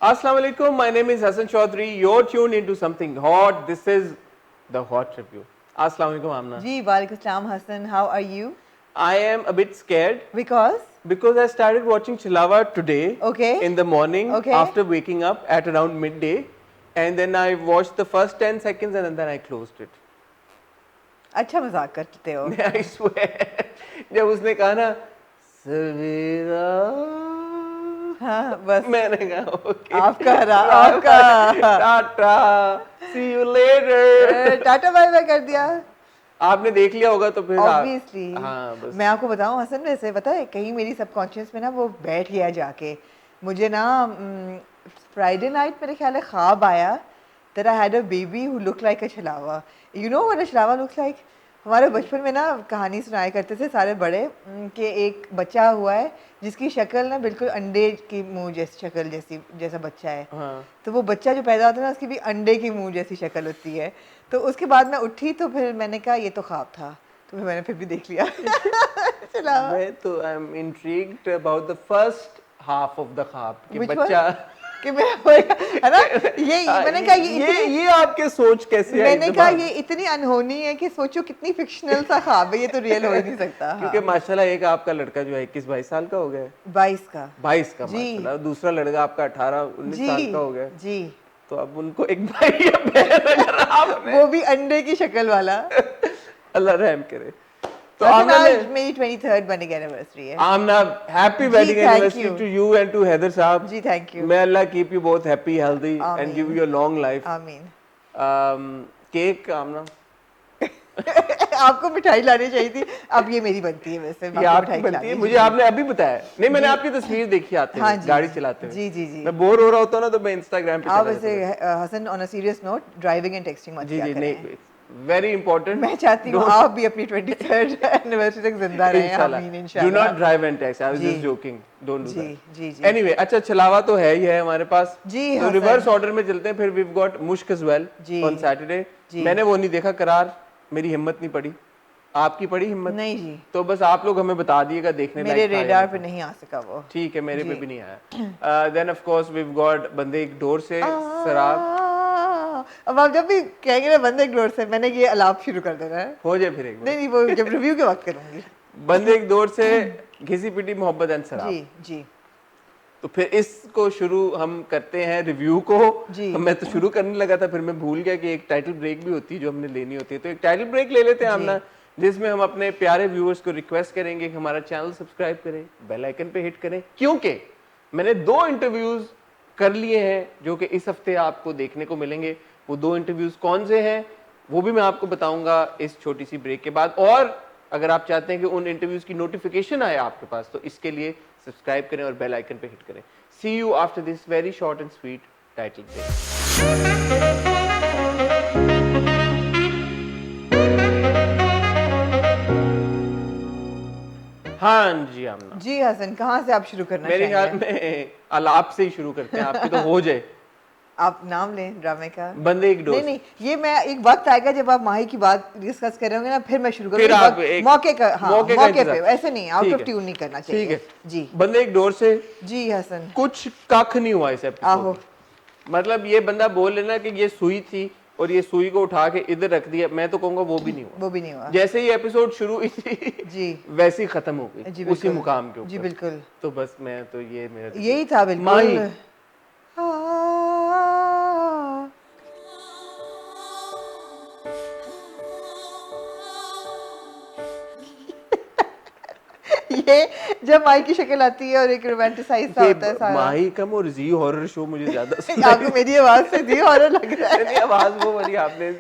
Assalamu alaikum. My name is Hassan Chaudhary. You're tuned into something hot. This is the Hot Review. Assalamu alaikum, Amna. जी वालेकुम सलाम Hassan. How are you? I am a bit scared Because I started watching Chilawa today Okay. in the morning Okay. after waking up at around midday, and then I watched the first 10 seconds and then I closed it. अच्छा मजाक करते हो. I swear. जब उसने कहा ना सवेरा, हाँ बस मैंने कहा ओके आपका टाटा, सी यू लेटर. टाटा बाय बाय कर दिया. आपने देख लिया होगा तो फिर ऑब्वियसली. हाँ बस. मैं आपको बताऊं हसन, वैसे पता है कहीं मेरी सबकॉन्शियस में ना वो बैठ गया जाके. मुझे ना फ्राइडे नाइट मेरे ख्याल है ख्वाब आया that I had a baby who looked like a छलावा. You know what a छलावा looks like? हमारे बचपन में ना कहानी सुनाया करते थे सारे बड़े कि एक बच्चा हुआ है जिसकी शक्ल ना बिल्कुल अंडे की मुंह जैसी शक्ल जैसा बच्चा है. हाँ. तो वो बच्चा जो पैदा होता है ना उसकी भी अंडे की मुंह जैसी शक्ल होती है. तो उसके बाद मैं उठी तो फिर मैंने कहा ये तो ख्वाब था, तो फिर मैंने फिर भी देख लिया. मैं तो I am intrigued about the first half of the ख्वाब कि Which बच्चा कि मैं है ना ये मैंने कहा ये आपके सोच कैसे आई मैंने कहा ये इतनी अनहोनी है कि सोचो कितनी फिक्शनल सा ख्वाब है, ये तो रियल हो ही नहीं सकता. क्योंकि माशाल्लाह एक आपका लड़का जो है 21-22 साल का हो गया है. 22 का 22 का जी. माशाल्लाह. दूसरा लड़का आपका 18-19 साल का हो गया है. जी. तो अब उनको एक भाई या बहन अगर आपने वो भी अंडे की शक्ल वाला. अल्लाह रहम करे. तो तो आमना आज मेरी 23rd वेडिंग एनिवर्सरी है. Amna happy wedding thank anniversary you. To you and to Haider साहब. जी thank you. May Allah keep you both happy, healthy and give you a long life. आमीन. केक आमना आपको मिठाई लानी चाहिए थी. अब ये मेरी बनती है वैसे. ये आपकी बनती है. मुझे आपने अभी बताया नहीं. मैंने आपकी तस्वीर देखी आते हाँ हुए गाड़ी चलाते हुए. जी जी जी. मैं बोर हो रहा होता ना तो मैं इंस्टाग्राम पे आप चला वैसे जाता था. Hasan on a serious note driving and texting मत जी किया जी करें. नहीं, वेरी इंपॉर्टेंट. मैं चाहती हूँ आप भी अपनी 23rd एनिवर्सरी तक जिंदा रहें. आमीन डू इंशाल्लाह. Not drive and text. I was जी. Just joking. डोंट डू जी दैट. जी जी. एनीवे अच्छा छलावा तो है ही है हमारे पास. जी तो हाँ रिवर्स सर. ऑर्डर में चलते हैं. फिर we got Mushk as well जी. On Saturday. जी. मैंने वो नहीं देखा करार. मेरी हिम्मत नहीं पड़ी. आपकी पड़ी हिम्मत? नहीं जी. तो बस आप लोग हमें बता दिएगा देखने मेरे रेडार पे नहीं आ सका वो. ठीक है. मेरे पे जी. भी नहीं आया. Then of course we got बंदे एक डोर से शराब. अब आप जब भी कहेंगे ना बंदे एक डोर से, मैंने ये अलाप शुरू कर देना है. हो जाए फिर एक बार. नहीं नहीं वो जब रिव्यू के वक्त करूंगी. बंदे एक डोर से घिसी पिटी मोहब्बत एंड शराब. जी जी तो फिर इसको शुरू हम करते हैं रिव्यू को. जी. मैं तो शुरू करने लगा था फिर मैं भूल गया कि एक टाइटल ब्रेक भी होती है जो हमने लेनी होती है. तो एक टाइटल ब्रेक ले लेते हैं हम ना, जिसमें हम अपने प्यारे व्यूअर्स को रिक्वेस्ट करेंगे कि हमारा चैनल सब्सक्राइब करें, बेल आइकन पे हिट करें. क्योंकि मैंने 2 इंटरव्यूज कर लिए हैं जो कि इस हफ्ते आपको देखने को मिलेंगे. वो 2 इंटरव्यूज कौन से हैं वो भी मैं आपको बताऊंगा इस छोटी सी ब्रेक के बाद. और अगर आप चाहते हैं कि उन इंटरव्यूज की नोटिफिकेशन आए आपके पास तो इसके लिए सब्सक्राइब करें और बेल आइकन पे हिट करें. See you after this very short and sweet title break. हाँ जी आमना. जी हसन, कहाँ से आप शुरू करना मेरे ख्याल चाहेंगे? में अलाप से ही शुरू करते हैं. आपकी तो हो जाए. आप नाम लें ड्रामे का. बंदे एक डोर. नहीं नहीं ये मैं एक वक्त आएगा जब आप माही की बात डिस्कस कर रहे होंगे ना, फिर मैं शुरू फिर करूंगी. आप एक मौके का. हाँ मौके का मौके पे इंतजार. ऐसे नहीं आउट ठीक ऑफ है. ट्यून नहीं करना चाहिए. ठीक है जी बंदे एक डोर से. जी हसन. कुछ कख नहीं हुआ इस एपिसोड आहो. में. मतलब ये बंदा बोल लेना कि ये सुई थी और ये सुई को उठा के इधर रख दिया, मैं तो कहूंगा वो भी नहीं हुआ. वो भी नहीं हुआ. जैसे ही एपिसोड शुरू हुई थी जी वैसे ही खत्म हो जी गई बिल्कुल. उसी मुकाम के जी ऊपर. बिल्कुल तो बस मैं तो ये मेरा यही था बिल्कुल. माही. ये जब माही की शक्ल आती है और एक रोमांटिसाइज सा होता है सारा. माही कम और जी हॉरर शो मुझे ज्यादा आपको मेरी आवाज से दी हॉरर लग रहा है. नहीं आवाज वो वाली आपने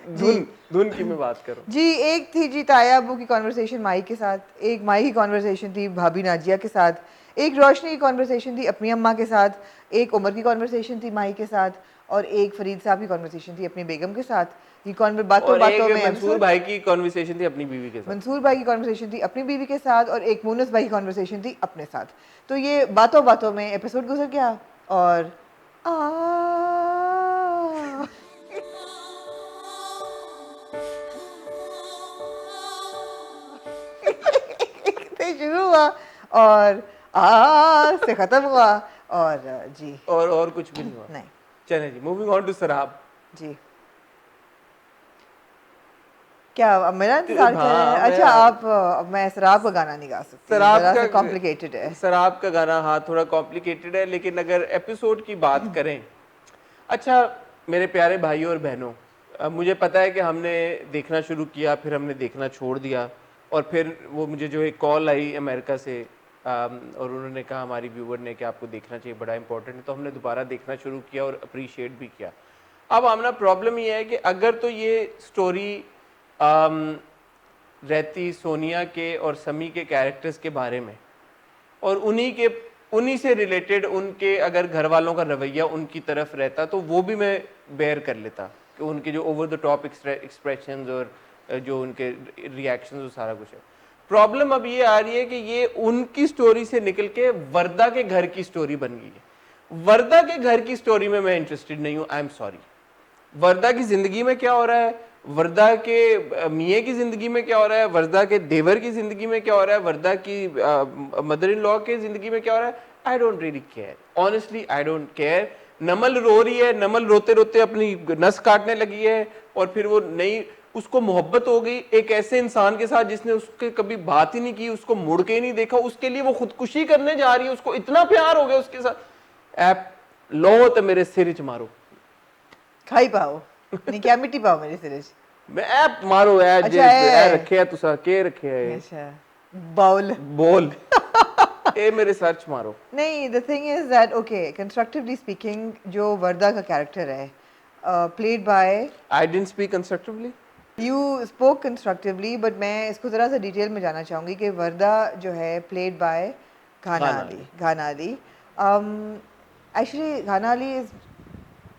धुन की मैं बात करूं. जी एक थी जी ताया अबू की कॉन्वर्सेशन माही के साथ, एक माही की कॉन्वर्सेशन थी भाभी नाजिया के साथ, एक रोशनी की कॉन्वर्सेशन थी अपनी अम्मा के साथ, एक उमर की कॉन्वर्सेशन थी माही के साथ और एक फरीद साहब की कॉन्वर्सेशन थी अपनी बेगम के साथ. ये बातों बातों में मंसूर भाई की कॉन्वर्सेशन थी अपनी बीवी के साथ. मंसूर भाई की कॉन्वर्सेशन थी अपनी बीवी के साथ और एक मुनस भाई की कॉन्वर्सेशन थी अपने साथ. तो ये बातों बातों में एपिसोड गुजर गया और शुरू हुआ और से खत्म हुआ और जी और कुछ भी नहीं हुआ? नहीं चलें जी, मूविंग ऑन टू सराब। जी। क्या अब मेरा इंतजार कर रहे हैं? हाँ, अच्छा आप मैं शराब का गाना नहीं गा सकती, शराब जरा सा का कॉम्प्लिकेटेड है। शराब का गाना हाँ थोड़ा कॉम्प्लिकेटेड है, लेकिन अगर एपिसोड की बात करें, अच्छा मेरे प्यारे भाइयों और बहनों, मुझे पता है कि हमने देखना शुरू किया, फिर हमने देखना छोड़ दिया, और फिर वो मुझे जो एक कॉल आई अमेरिका से, और उन्होंने कहा हमारी व्यूवर ने कि आपको देखना चाहिए, बड़ा इंपॉर्टेंट है, तो हमने दोबारा देखना शुरू किया और अप्रिशिएट भी किया। अब आमना प्रॉब्लम ये है कि अगर तो ये स्टोरी रहती सोनिया के और समी के कैरेक्टर्स के बारे में, और उन्हीं से रिलेटेड उनके अगर घर वालों का रवैया उनकी तरफ रहता, तो वो भी मैं बेयर कर लेता कि उनके जो ओवर द टॉप एक्सप्रेशंस और जो उनके रिएक्शंस, वो सारा कुछ है। प्रॉब्लम अब ये आ रही है कि ये उनकी स्टोरी से निकल के वर्दा के घर की स्टोरी बन गई है। वर्दा के घर की स्टोरी में मैं इंटरेस्टेड नहीं हूं, आई एम सॉरी। वर्दा की जिंदगी में क्या हो रहा है, वर्दा के मियाँ की जिंदगी में क्या हो रहा है, वर्दा के देवर की जिंदगी में क्या हो रहा है, वर्दा की मदर इन लॉ के जिंदगी में क्या हो रहा है, I don't really care, honestly I don't care. Namal रो रही है, नमल रोते रोते अपनी नस काटने लगी है, और फिर वो नई उसको मोहब्बत हो गई एक ऐसे इंसान के साथ जिसने उसके कभी बात ही नहीं की, उसको मुड़ के ही नहीं देखा, उसके लिए वो खुदकुशी करने जा रही है, उसको इतना प्यार हो गया उसके साथ। ऐप लो तो मेरे सिर च मारो, खाई पाओ नहीं क्या मिट्टी पाओ मेरे सिर च। मैं ऐप मारो ऐ जे अच्छा ऐ रखे तुसा के रखे है अच्छा बाउल बोल ए मेरे सर्च मारो। नहीं the thing is that okay constructively speaking जो वर्दा का कैरेक्टर है played by I didn't speak constructively, you spoke constructively but मैं इसको ज़रा सा डिटेल में जाना चाहूँगी कि वर्दा जो है played by Ghana Ali. Ghana Ali actually Ghana Ali is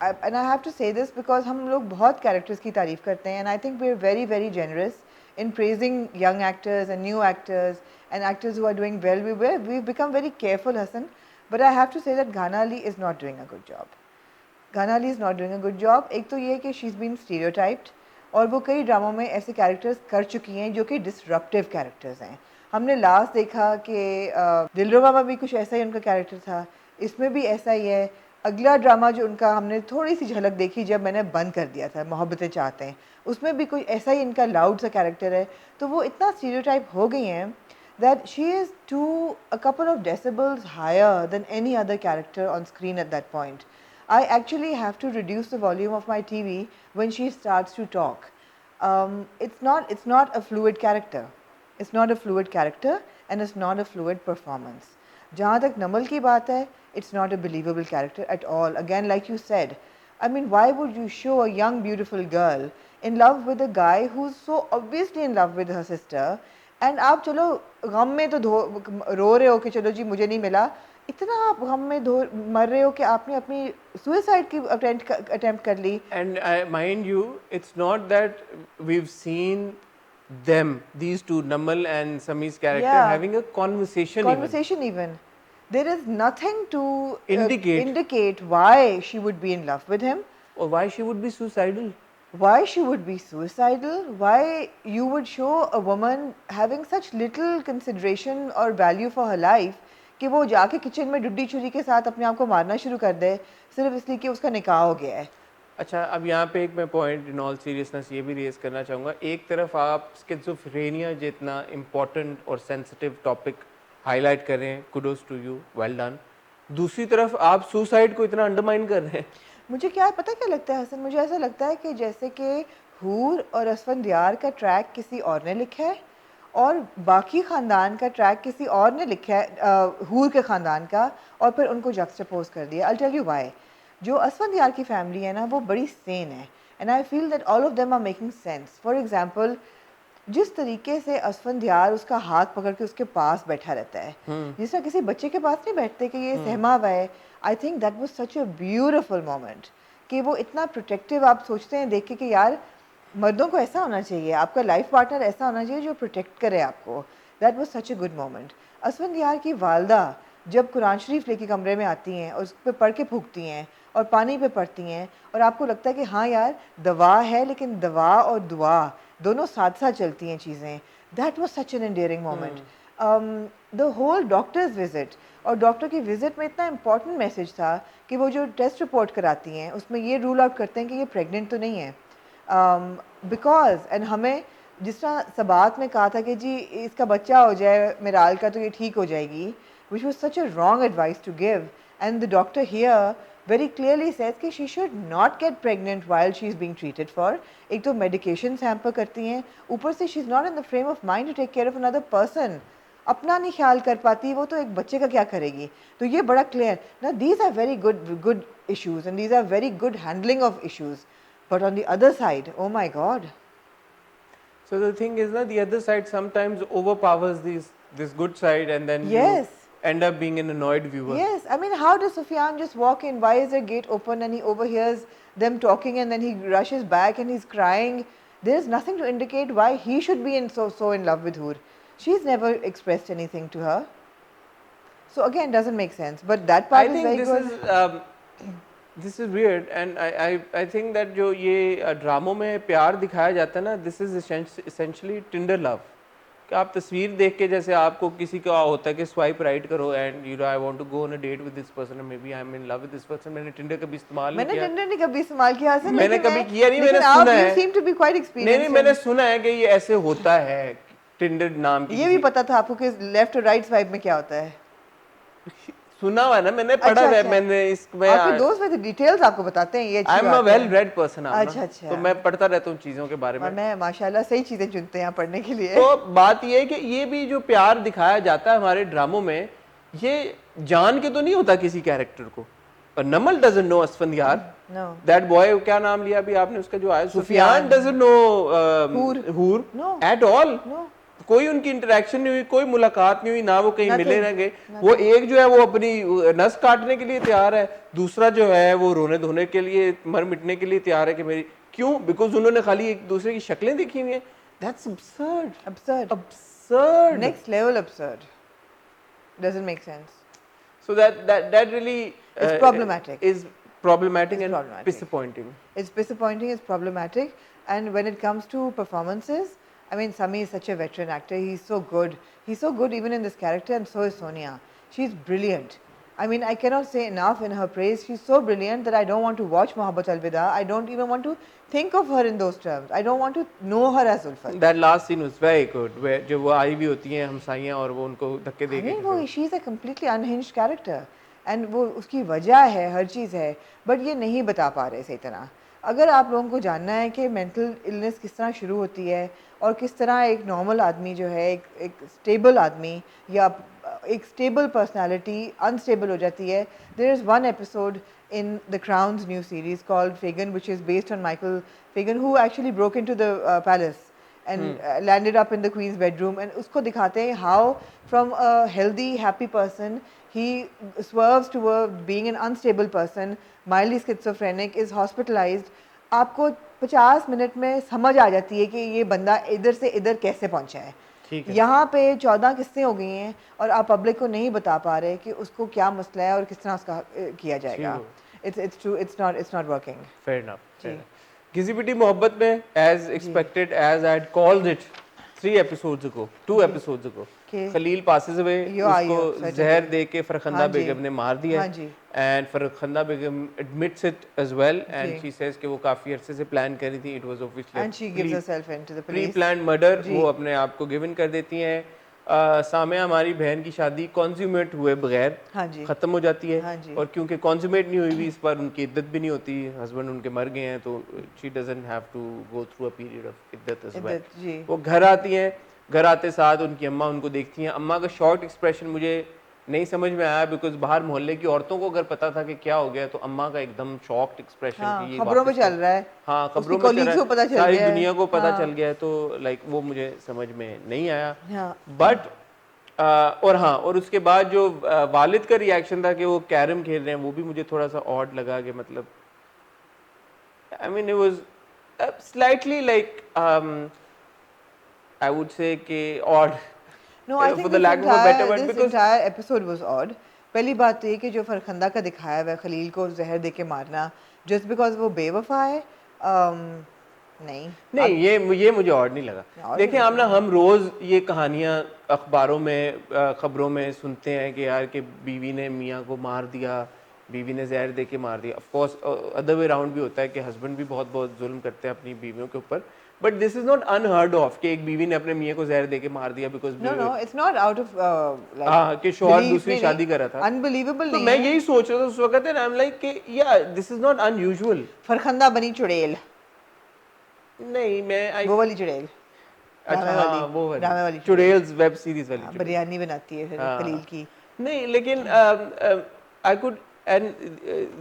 and I have to say this because हम लोग बहुत characters की तारीफ करते हैं and I think we're very very generous in praising young actors and new actors and actors who are doing well. We've become very careful, Hassan, but I have to say that Ghana Ali is not doing a good job. Ghana Ali is not doing a good job. एक तो ये है कि she's been stereotyped और वो कई ड्रामों में ऐसे कैरेक्टर्स कर चुकी हैं जो कि डिसरप्टिव कैरेक्टर्स हैं। हमने लास्ट देखा कि दिलरुबा में भी कुछ ऐसा ही उनका कैरेक्टर था, इसमें भी ऐसा ही है। अगला ड्रामा जो उनका हमने थोड़ी सी झलक देखी जब मैंने बंद कर दिया था, मोहब्बतें चाहते हैं, उसमें भी कोई ऐसा ही इनका लाउड सा कैरेक्टर है। तो वो इतना स्टीरियोटाइप हो गई हैं that she is to a couple of decibels higher than any other character on screen at that point. I actually have to reduce the volume of my TV when she starts to talk. It's not a fluid character. It's not a fluid character and it's not a fluid performance. जहाँ तक नमल की बात है, it's not a believable character at all. Again, like you said, I mean, why would you show a young, beautiful girl in love with a guy who's so obviously in love with her sister? And आप चलो गम में तो रो रहे हो कि चलो जी मुझे नहीं मिला, इतना आप गम में मर रहे हो कि आपने अपनी सुसाइड की अटेम्प्ट कर ली. and mind you it's not that we've seen them, these two, Namal and Sami's character, Yeah. having a conversation Conversation even. There is nothing to Indicate. why she would be in love with him, or why she would be suicidal. why she would be suicidal, why you would show a woman having such little consideration or value for her life कि वो जाके kitchen में डुड्डी छुरी के साथ अपने आप को मारना शुरू कर दे सिर्फ इसलिए कि उसका निकाह हो गया है. अच्छा, अब यहाँ पे एक मैं पॉइंट इन ऑल सीरियसनेस ये भी रेज करना चाहूँगा. एक तरफ आप स्किज़ोफ्रेनिया जितना इम्पोर्टेंट और सेंसिटिव टॉपिक हाईलाइट कर रहे हैं, kudos to you, well done. दूसरी तरफ आप सुसाइड को इतना अंडरमाइन कर रहे हैं. मुझे क्या पता क्या लगता है हसन, मुझे ऐसा लगता है कि जैसे कि हूर और असफंदियार का ट्रैक किसी और ने लिखा है और बाकी ख़ानदान का ट्रैक किसी और ने लिखा है, हूर के ख़ानदान का, और फिर उनको जक्सटापोज कर दिया. I'll tell you why. जो असफंदियार की फैमिली है ना वो बड़ी सेन है and I feel that all of them are making sense. For example जिस तरीके से असफंदियार उसका हाथ पकड़ के उसके पास बैठा रहता है, जिस तरह किसी बच्चे के पास नहीं बैठते कि ये सहमा हुआ है. I think that was such a beautiful moment कि वो इतना प्रोटेक्टिव. आप सोचते हैं देख के कि यार मर्दों को ऐसा होना चाहिए, आपका लाइफ पार्टनर ऐसा होना चाहिए जो प्रोटेक्ट करे आपको. That was such a good moment. Asfandyar की वालदा जब कुरान शरीफ लेके कमरे में आती हैं और उस पर पढ़ के फूकती हैं और पानी पे पढ़ती हैं और आपको लगता है कि हाँ यार दवा है, लेकिन दवा और दुआ दोनों साथ साथ चलती हैं चीज़ें. That was such an endearing moment. The whole doctor's visit, और डॉक्टर की विजिट में इतना इम्पोर्टेंट मैसेज था कि वो जो टेस्ट रिपोर्ट कराती हैं उसमें ये रूल आउट करते हैं कि ये प्रेग्नेंट तो नहीं है, बिकॉज एंड हमें जिस तरह सबात ने कहा था कि जी इसका बच्चा हो जाए मिराल का तो ये ठीक हो जाएगी, which was such a wrong advice to give, and the doctor here very clearly says कि she should not get pregnant while she is being treated for. एक तो medications hamper करती हैं, ऊपर से she is not in the frame of mind to take care of another person. अपना नहीं ख्याल कर पाती वो तो एक बच्चे का क्या करेगी, तो ये बड़ा clear. Now these are very good issues and these are very good handling of issues, but on the other side, oh my God. So the thing is that the other side sometimes overpowers this good side, and then Yes. you end up being an annoyed viewer. Yes, I mean, how does Sufyan just walk in? Why is the gate open and he overhears them talking and then he rushes back and he's crying? There is nothing to indicate why he should be so in love with Hur. She's never expressed anything to her. So again, doesn't make sense. But that part I is think very this good. this is weird, and I think that जो ये ड्रामों में प्यार दिखाया जाता है ना, this is essentially Tinder love. कि आप तस्वीर देख के, जैसे आपको किसी का होता है कि स्वाइप राइट करो and you know I want to go on a date with this person, maybe I am in love with this person. मैंने टिंडर कभी इस्तेमाल नहीं मैंने किया. टिंडर नहीं कभी इस्तेमाल किया हसन, मैंने लेकिन कभी किया नहीं, मैंने लेकिन आप सुना you है. seem to be quite नहीं experienced. मैंने सुना है कि ये ऐसे होता है टिंडर नाम की. ये भी पता था आपको कि लेफ्ट और राइट स्वाइप में क्या होता है? सुना हुआ है ना, मैंने पढ़ा अच्छा, है. अच्छा. मैंने इसमें आपके दोस्त वैसे डिटेल्स आपको बताते हैं, ये अच्छी आई एम अ बात है. Well read person. अच्छा, अच्छा. तो मैं पढ़ता रहता हूँ चीजों के बारे में. और मैं माशाल्लाह सही चीजें चुनते हैं यहाँ पढ़ने के लिए. तो बात ये है कि ये भी जो प्यार दिखाया जाता है हमारे ड्रामों में, ये जान के तो नहीं होता किसी कैरेक्टर को. और Namal doesn't know Asfandiyar, No. That boy, क्या नाम लिया अभी आपने उसका जो आया, Sufiyan. Sufiyan doesn't know Hoor No. At all. No. कोई उनकी इंटरेक्शन नहीं हुई, कोई मुलाकात नहीं हुई, ना वो कहीं Nothing. मिले ना गए. वो एक जो है वो अपनी नस काटने के लिए तैयार है, दूसरा जो है वो रोने धोने के लिए, मर मिटने के लिए तैयार है कि मेरी क्यों, बिकॉज उन्होंने खाली एक दूसरे की शक्लें देखी हुई हैं. That's absurd. Absurd. Absurd. Next level absurd. Doesn't make sense. So that really It's problematic. Is problematic It's and problematic. disappointing. It's disappointing, it's problematic. And when it comes to performances, I mean, Sami is such a veteran actor. He's so good. He's so good even in this character, and so is Sonia. She's brilliant. I mean, I cannot say enough in her praise. She's so brilliant that I don't want to watch Mohabbat Alvida. I don't even want to think of her in those terms. I don't want to know her as Ulfat. That last scene was very good, where जब वो आई भी होती हैं हमसाइयाँ और वो उनको धक्के I they mean, के वो she's a completely unhinged character. And वो उसकी वजह है, हर चीज़ है. But ये नहीं बता पा रहे सही तरह. अगर आप लोगों को जानना है कि मेंटल इलनेस किस तरह शुरू होती है और किस तरह एक नॉर्मल आदमी जो है, एक स्टेबल आदमी या एक स्टेबल पर्सनालिटी अनस्टेबल हो जाती है. There is one episode in the Crown's new series called Fagin, which is based on Michael Fagan, who actually broke into the palace and landed up in the Queen's bedroom. And usko dikhate hain how from a healthy, happy person, he swerves toward being an unstable person, mildly schizophrenic, is hospitalized. आपको 50 minute में समझ आ जाती है कि ये बंदा इधर से इधर कैसे पहुंचा है. यहाँ पे 14 किस्सें हो गई हैं और आप पब्लिक को नहीं बता पा रहे कि उसको क्या मसला है और किस तरह उसका किया जाएगा. It's true. It's not working. Fair enough. Fair enough. घिसी पिटी मोहब्बत में, as expected, as I had called it 2 episodes ago. Khalil passes away. उसको जहर दे के फरखंदा बेगम ने मार दिया. And Farkhanda Begum admits it as well, and she says कि वो काफी अरसे से प्लान कर रही थी. It was obviously and she gives herself into the police. Pre-planned murder. वो अपने आप को गिव इन कर देती हैं. सामिया हमारी बहन की शादी कॉन्ज्यूमेट हुए बगैर खत्म हो जाती है. और क्योंकि कॉन्ज्यूमेट नहीं हुई भी, इस पर उनकी इद्दत भी नहीं होती, हस्बैंड उनके मर गए हैं, तो she doesn't have to go through a period of इद्दत एज़ वेल. वो घर आती हैं, घर आते साथ उनकी अम्मा उनको देखती हैं. अम्मा का शॉर्ट एक्सप्रेशन मुझे नहीं समझ में आया, बिकॉज बाहर मोहल्ले की औरतों को अगर पता था कि क्या हो गया, तो अम्मा का एकदम शॉक्ड एक्सप्रेशन. हाँ, खबरों में चल रहा है. हाँ, खबरों में चल रहा है, सारी दुनिया को पता चल गया है. तो लाइक वो मुझे समझ में नहीं आया. बट और हाँ, और उसके बाद जो वालिद का रिएक्शन था कि वो कैरम खेल रहे हैं, वो भी मुझे थोड़ा सा ऑड लगा. कि मतलब I mean it was slightly like I would say कि odd. No, I think this entire episode was odd. पहली बात तो ये कि जो फरखंदा का दिखाया हुआ है खलील को जहर दे के मारना just because वो बेवफा है, नहीं, ये मुझे और नहीं लगा। देखिए हम रोज ये कहानियां अखबारों में खबरों में सुनते हैं कि यार कि बीवी ने मियाँ को मार दिया, बीवी ने जहर दे के मार दिया। Of course other way round भी होता है कि हस्बैंड भी बहुत बहुत जुल्म करते हैं अपनी बीवियों के ऊपर, but this is not unheard of कि एक बीवी ने अपने मियाँ को जहर दे के मार दिया because no, it's not out of हाँ कि शौहर belief, दूसरी शादी कर रहा था। अनबिलीवेबल तो नहीं मैं है। यही सोच रहा था उस वक्त, आई एम लाइक कि या this is not unusual. Farkhanda बनी चुड़ैल, नहीं मैं वो वाली चुड़ैल, अच्छा हाँ वो ड्रामे वाली चुड़ैल्स वेब सीरीज वाली हाँ, चुड़ैल। बिरयानी बनाती है फिर खलील की। नहीं लेकिन I could and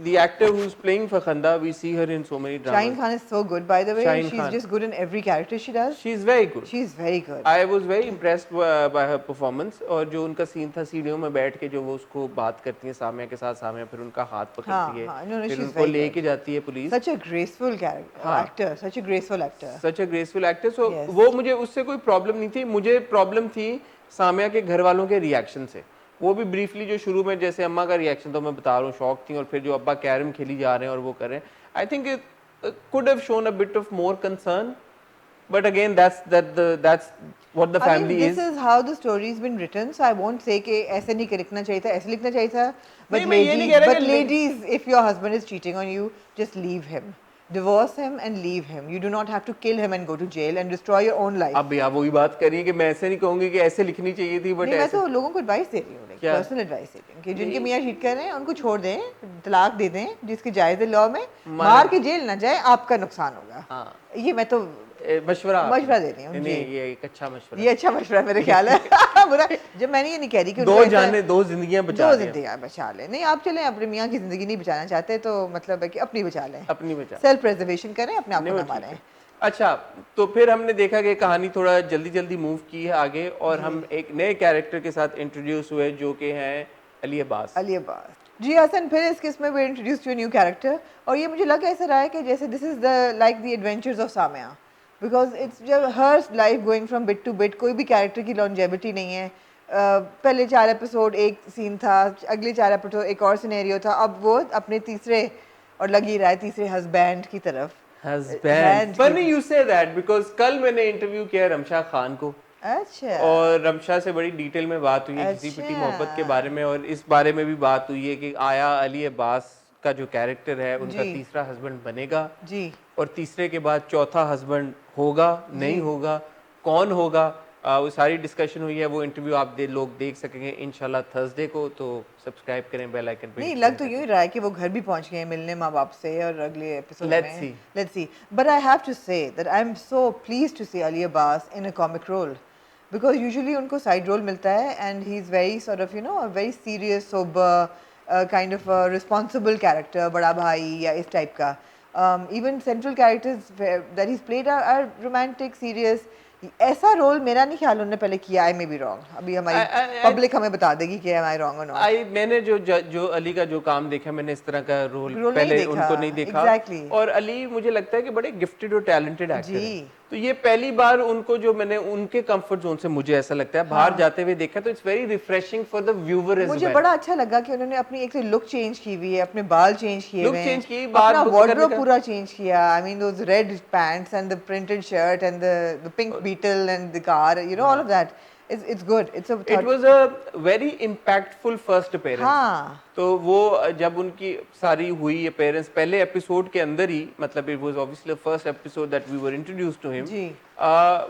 the actor who's playing Fakhanda, we see her in so many dramas. Shaheen Khan is so good, by the way. Shaheen She's Khan. just good in every character she does. She's very good. She's very good. I was very impressed by her performance. और जो उनका scene था सीढ़ियों में बैठ के जो वो उसको बात करती है सामिया के साथ, सामिया फिर उनका हाथ पकड़ती है, no, फिर she's उनको very लेके जाती है police. Such a graceful actor, such a graceful actor. Such a graceful actor. So Yes. वो मुझे उससे कोई प्रॉब्लम नहीं थी, मुझे प्रॉब्लम थी सामिया के घर वालों के रिएक्शन से। वो भी ब्रीफली जो शुरू में जैसे अम्मा का रिएक्शन तो मैं बता रहा हूँ शॉक थी, और फिर जो अब्बा कैरम खेली जा रहे हैं और वो कर रहे हैं, I think it could have shown a bit of more concern, but again that's what the family this is how the story's been written, so I won't say कि ऐसे नहीं लिखना चाहिए था, ऐसे लिखना चाहिए था, नहीं, मैं ये नहीं कह रहा कि ladies, if your husband is cheating on you, just leave him. Divorce him and leave him. You do not have to kill him and go to jail and destroy your own life. अब भैया वही बात करिए कि मैं ऐसे नहीं कहूंगी कि ऐसे लिखनी चाहिए थी, बट मैं तो लोगों को एडवाइस दे रही हूँ, पर्सनल एडवाइस दे रही हूँ कि जिनके मियाँ चीट कर रहे हैं उनको छोड़ दें, तलाक दे दें, जिसकी जायज़ है लॉ में, मार के जेल ना जाए, आपका नुकसान होगा। हाँ। ये मैं तो मशवरा दे रही हूँ। नहीं, ये एक अच्छा मशवरा, ये अच्छा मशवरा मेरे ख्याल है। बुरा जब मैंने ये नहीं कह रही कि दो जिंदगियां बचा ले, नहीं आप चलें, अपने मियाँ की जिंदगी नहीं बचाना चाहते तो मतलब है कि अपनी बचा लें, अपनी बचा, सेल्फ प्रिजर्वेशन करें, अपने आप को ना मारें। अच्छा, तो फिर हमने देखा कि कहानी थोड़ा जल्दी जल्दी मूव की है आगे, और हम एक नए कैरेक्टर के साथ इंट्रोड्यूस हुए जो कि हैं अली अब्बास। जी हसन, फिर इस किस्म में we introduce to a new character, और ये मुझे लगा ऐसा रहा है कि जैसे this is the like the adventures of Samia, because it's जब हर life going from bit to bit, कोई भी कैरेक्टर की लॉन्जेविटी नहीं है। पहले 4 एपिसोड एक सीन था, अगले 4 एपिसोड एक और सिनेरियो था, अब वो अपने तीसरे और लग ही रहा है तीसरे हस्बैंड की तरफ। Funny you say that because कल मैंने इंटरव्यू किया रमशा खान को, अच्छा, और रमशा से बड़ी डिटेल में बात हुई है किसी पिटी मोहब्बत के बारे में, और इस बारे में भी बात हुई है कि आया अली अब्बास का जो कैरेक्टर है उनका तीसरा हस्बैंड बनेगा जी, और तीसरे के बाद चौथा हस्बैंड होगा नहीं होगा, कौन होगा, वो सारी डिस्कशन हुई है। वो इंटरव्यू आप लोग देख सकेंगे इंशाल्लाह थर्सडे को, तो सब्सक्राइब करें बेल आइकन पे। नहीं लग तो यूं ही रहा है कि वो घर भी पहुंच गए हैं मिलने माँ बाप से, और अगले एपिसोड में let's see, but I have to say that I am so pleased to see Ali Abbas in a comic role, because usually उनको साइड रोल मिलता है and he is very sort of you know a very serious sober kind of responsible character, बड़ा भाई या इस type का। Even central characters that he played are romantic serious. ऐसा role मेरा नहीं ख्याल उन्होंने पहले किया। आई मे बी रॉन्ग, अभी हमारी पब्लिक हमें बता देगी कि am I wrong or not। मैंने जो अली का जो काम देखा, मैंने इस तरह का रोल पहले उनको नहीं देखा। exactly। और अली मुझे लगता है कि बड़े गिफ्टेड और टैलेंटेड एक्टर हैं, तो ये पहली बार उनको जो मैंने उनके कंफर्ट जोन से मुझे ऐसा लगता है बाहर जाते हुए देखा, तो it's very refreshing for the viewer as well. मुझे बड़ा अच्छा लगा कि उन्होंने अपनी एक लुक चेंज की हुई है, अपने बाल चेंज किए हुए हैं, अपना वार्डरोब पूरा चेंज किया। I mean those red pants and the printed shirt and the pink beetle and the car, you know, all of that. It's good. It was a very impactful first appearance। हाँ। तो वो जब उनकी सारी हुई appearance पहले episode के अंदर ही, मतलब it was obviously the first episode that we were introduced to him। जी।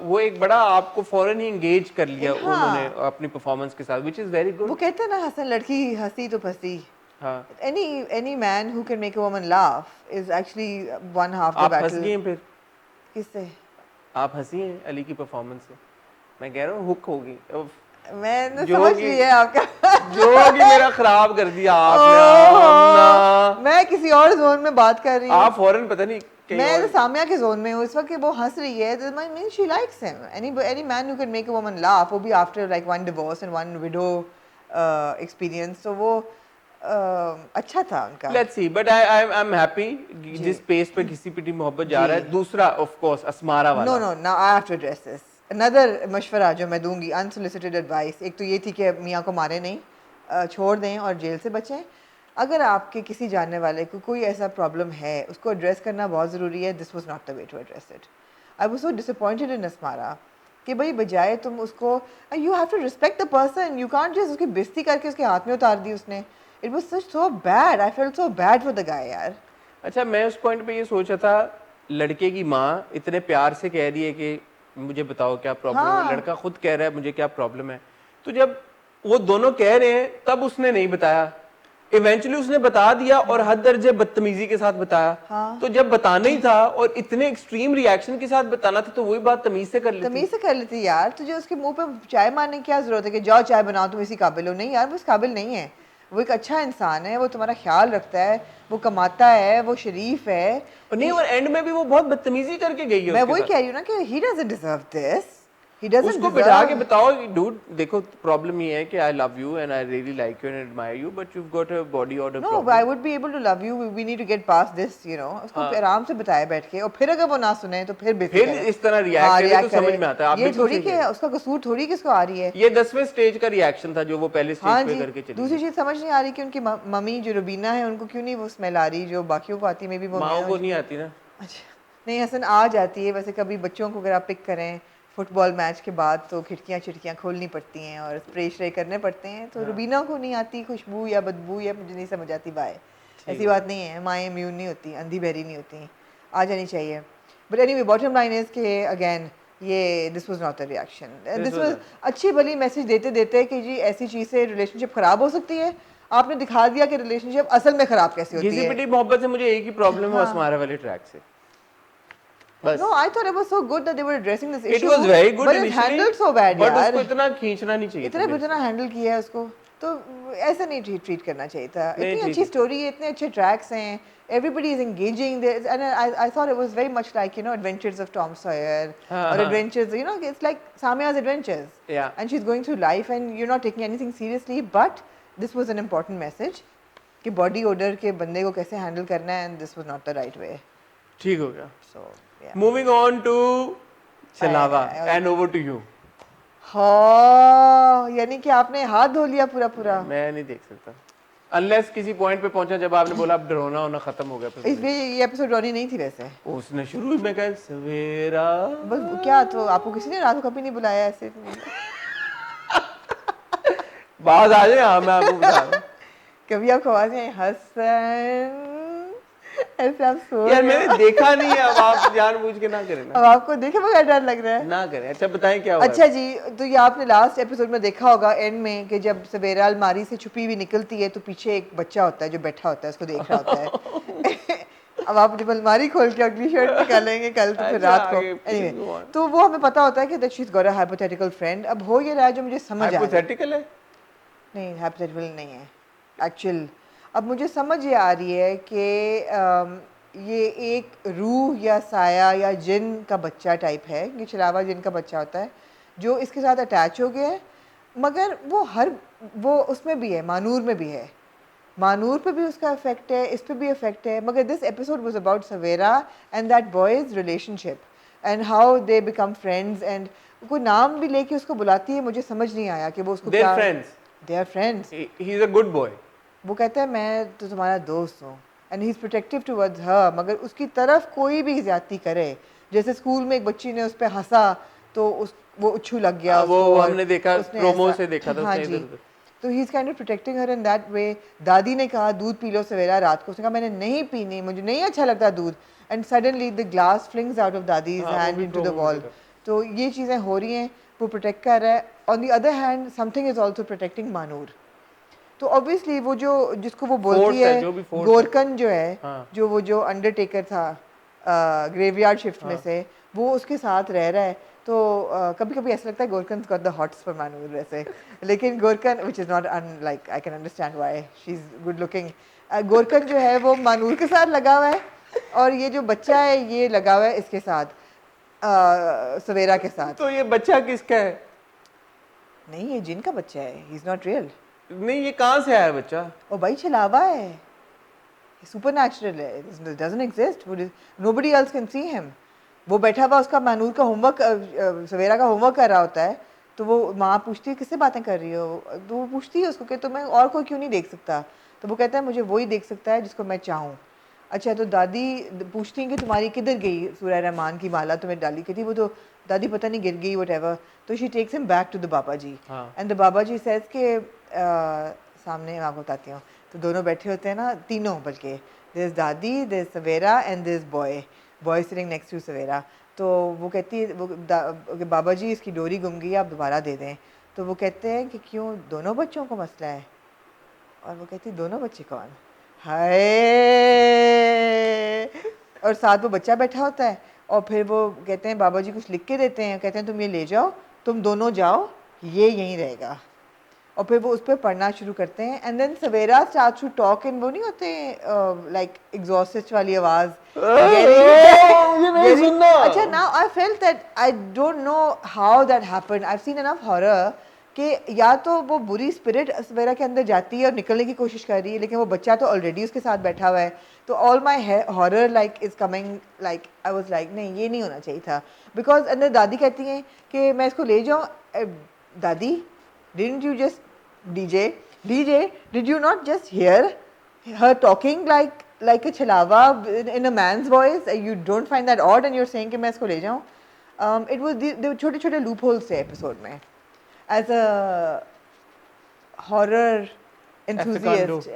वो एक बड़ा आपको फौरन ही engage कर लिया उन्होंने अपनी performance के साथ, which is very good। वो कहते हैं ना हसन लड़की हंसी तो फंसी। हाँ। Any man who can make a woman laugh is actually one half the battle। आप हंस गई हैं फिर? किससे? आप हंसी हैं अली की performance से? मैं कह रहा हूँ हुक होगी। मैंने समझ लिया आपका। जो कि मेरा खराब कर दिया आपने। मैं किसी और जोन में बात कर रही हूँ। आप फौरन पता नहीं। मैं तो सामिया के जोन में हूँ इस वक्त कि वो हंस रही है। That means she likes him. Any man who can make a woman laugh, वो भी after like one divorce and one widow experience, तो वो अच्छा था उनका। Let's see, but I'm happy जिस पेस पे किसी पिटी मोहब्बत जा रहा है। दूसरा of course असमारा वाला। No, now I have to address this। Another मशवरा जो मैं दूंगी, अनसोलिसिटेड एडवाइस, एक तो ये थी कि मियाँ को मारे नहीं, छोड़ दें और जेल से बचें। अगर आपके किसी जानने वाले को कोई ऐसा प्रॉब्लम है, उसको एड्रेस करना बहुत ज़रूरी है। This was not the way to address it. I was so disappointed in Asmara कि भाई बजाय तुम उसको, you have to respect the person, you can't just उसकी बेइज्जती करके उसके हाथ में उतार दी उसने. It was such so bad, I felt so bad for the guy यार. अच्छा, मैं उस पॉइंट पे ये सोचा था, लड़के की माँ इतने प्यार से कह रही है कि मुझे बताओ क्या प्रॉब्लम हाँ. है, लड़का खुद कह रहा है मुझे क्या प्रॉब्लम है, तो जब वो दोनों कह रहे हैं तब उसने नहीं बताया, इवेंचुअली उसने बता दिया और हद दर्जे बदतमीजी के साथ बताया. हाँ. तो जब बताना ही था और इतने एक्सट्रीम रिएक्शन के साथ बताना था तो वही बात तमीज से कर लेती. तमीज से कर लेती यार. तुझे उसके मुंह पे चाय मारने की क्या जरूरत है कि जाओ चाय बनाओ तुम इसी काबिल हो? नहीं यार, वो इस काबिल नहीं है. वो एक अच्छा इंसान है, वो तुम्हारा ख्याल रखता है, वो कमाता है, वो शरीफ है. और नहीं, और एंड में भी वो बहुत बदतमीजी करके गई है मैं उसके वही साथ. कह रही हूँ ना कि he doesn't deserve this. He doesn't उसको deserve. बिठा के बताओ डूड देखो प्रॉब्लम ये है कि I love you and I really like you and admire you but you got a body order No, problem. I would be able to love you. We need to get past this, you know. उसको हाँ. आराम से बताया बैठ के, और फिर अगर वो ना सुने तो फिर बेइज्जती फिर करे. इस तरह हाँ, रिएक्ट करे react तो समझ करे. में आता है. आप ये बिल्कुल थोड़ी सही कि कह रहे हैं. उसका कसूर थोड़ी किसको आ रही है. ये 10वें स्टेज का रिएक्शन था जो वो पहले हाँ स्टेज पे जी. करके चली दूसरी गई. चीज समझ नहीं आ रही कि उनकी मम्मी जो रुबीना है उनको क्यों नहीं वो स्मेल आ रही जो बाकियों को आती. मे बी वो माओ को नहीं आती ना. अच्छा. नहीं हसन आ जाती है वैसे. कभी बच्चों को अगर आप पिक करें फुटबॉल मैच के बाद तो खिड़कियाँ चिड़कियाँ खोलनी पड़ती हैं और स्प्रे श्रे करने पड़ते हैं. तो रुबीना को नहीं आती खुशबू या बदबू, या मुझे नहीं समझ आती बाय. ऐसी बात नहीं है, माएँ इम्यून नहीं होती, अंधी बहरी नहीं होती, आ जानी चाहिए. But anyway bottom line is के अगेन ये this was not a reaction. This was अच्छी भली मैसेज देते देते कि जी ऐसी चीज़ से रिलेशनशिप ख़राब हो सकती है. आपने दिखा दिया कि रिलेशनशिप असल में ख़राब कैसे होती घिसी है. पिटी मोहब्बत से मुझे एक ही प्रॉब्लम है असमारा वाले ट्रैक से. बस. No, I thought it was so good that they were addressing this It issue. was very good but it's initially, handled so bad but यार. उसको इतना खींचना नहीं चाहिए था. इतना इतना हैंडल किया है उसको. तो ऐसा नहीं ट्रीट करना चाहिए था. नहीं, इतनी अच्छी स्टोरी है, इतने अच्छे ट्रैक्स हैं, everybody is engaging this, and I thought it was very much like, you know, Adventures of Tom Sawyer or Adventures, you know, it's like Samia's Adventures. Yeah. And she's going through life and you're not taking anything seriously, but this was an important message कि body odor के बंदे को कैसे handle करना है, and this was not the right way. ठीक हो गया. So yeah. Moving on to Chalawa and over to you. हाँ, यानी कि आपने हाथ धो लिया पूरा पूरा. मैं नहीं देख सकता अनलेस किसी पॉइंट पे पहुंचा जब आपने बोला अब डरोना होना खत्म हो गया. इसलिए ये एपिसोड रोनी नहीं थी वैसे. उसने शुरू में कहा सवेरा. बस क्या, तो आपको किसी ने रात को कभी नहीं बुलाया ऐसे? बात आ जाए. हाँ मैं आपको बता रहा हूँ. कभी आपको आवाज नहीं आई हसन ऐसे आप सो यार मैंने देखा नहीं है. अब आप जानबूझ के ना करें ना. अब आपको देखे बगैर डर लग रहा है. ना करें. अच्छा बताएं क्या हुआ. अच्छा जी, तो ये आपने लास्ट एपिसोड में देखा होगा एंड में कि जब सवेरा अलमारी से छुपी हुई निकलती है तो पीछे एक बच्चा होता है जो बैठा होता है, उसको देख रहा होता है. अब आप जब अलमारी खोल के अगली शर्ट निकालेंगे कल तो फिर रात को. एनीवे तो वो हमें पता होता है कि that she is got a hypothetical friend. अब हो ये रहा है जो मुझे समझ आ रहा है. हाइपोथेटिकल है. नहीं हाइपोथेटिकल नहीं है एक्चुअल. अब मुझे समझ ये आ रही है कि ये एक रूह या साया या जिन का बच्चा टाइप है. ये चलावा जिन का बच्चा होता है जो इसके साथ अटैच हो गया है. मगर वो उसमें भी है, मानूर में भी है. मानूर पे भी उसका इफेक्ट है, इस पे भी इफेक्ट है. मगर this episode was about Savera and that boys relationship and how they become friends. And कोई नाम भी लेके उसको बुलाती है. मुझे समझ नहीं आया कि वो उसको क्या. They are friends. He is a good boy. वो कहता है मैं तो तुम्हारा दोस्त हूँ and he is protective towards her. मगर उसकी तरफ कोई भी ज्यादती करे, जैसे स्कूल में एक बच्ची ने उस पर हंसा तो वो उच्छू लग गया. वो हमने देखा प्रोमो से देखा था. हाँ जी. तो he is kind of protecting her in that way. दादी ने कहा दूध पी लो सवेरा रात को. उसने कहा मैंने नहीं पीनी, मुझे नहीं अच्छा लगता दूध. And suddenly the glass flings out of दादीज हैंड इनटू द वॉल. तो ये चीज़ें हो रही हैं. वो प्रोटेक्ट कर रहा है. On the other hand something is also protecting Manoor. तो ऑब्वियसली वो जो जिसको वो बोलती है गोरकन जो है, जो वो जो अंडरटेकर था ग्रेवयार्ड शिफ्ट में से, वो उसके साथ रह रहा है. तो कभी कभी ऐसा लगता है Gorkan got the hots for Manoor वैसे. लेकिन Gorkan which is not like I can understand why she is good looking. Gorkan जो है वो मानूर के साथ लगा हुआ है और ये जो बच्चा है ये लगा हुआ है इसके साथ सवेरा के साथ. तो ये बच्चा किसका है? नहीं ये जिन का बच्चा है. He is not real. नहीं ये कहाँ से आया बच्चा? ओ भाई छलावा है, सुपरनैचुरल है. It doesn't exist. Nobody else can see him. वो बैठा हुआ उसका मानूर का होमवर्क सवेरा का होमवर्क कर रहा होता है. तो वो माँ पूछती है किससे बातें कर रही हो. तो वो पूछती है उसको कि तुम्हें और कोई क्यों नहीं देख सकता. तो वो कहता है मुझे वही देख सकता है जिसको मैं चाहूँ. अच्छा तो दादी पूछती हैं कि तुम्हारी किधर गई सूरह रहमान की माला तुम्हें डाली की थी, वो तो दादी पता नहीं गिर गई whatever, तो she takes him back to the बाबा जी हाँ। एंड द बाबा जी सेज के सामने मैं आपको बताती हूँ, तो दोनों बैठे होते हैं ना, तीनों बल्कि, देयर इज दादी, there is Savera and there is boy sitting next to Savera. तो वो कहती है कि बाबा जी इसकी डोरी गुम गई, आप दोबारा दे दें। तो वो कहते हैं कि क्यों, दोनों बच्चों को मसला है? और वो कहती दोनों बच्चे कौन? हाय, और साथ वो बच्चा बैठा होता है और फिर वो कहते हैं बाबा जी कुछ लिख के देते हैं, कहते हैं तुम ये ले जाओ, तुम दोनों जाओ, ये यहीं रहेगा। और फिर वो उस पर पढ़ना शुरू करते हैं and then Savera start to talk in, वो नहीं होते लाइक एग्जॉस्टेड वाली आवाज, मुझे नहीं सुनना। अच्छा now I felt that I don't know how that happened, I have seen enough horror कि या तो वो बुरी स्पिरिट सवेरा के अंदर जाती है और निकलने की कोशिश कर रही है, लेकिन वो बच्चा तो ऑलरेडी उसके साथ बैठा हुआ है। तो all my horror like is coming, like I was like नहीं ये नहीं होना चाहिए था, बिकॉज अंदर दादी कहती हैं कि मैं इसको ले जाऊँ। दादी didn't you just DJ did you not just hear her talking like a chalawa in a man's voice? You don't find that odd and you're saying कि मैं इसको ले जाऊँ? It was the छोटे छोटे loopholes थे episode में. As a horror enthusiast,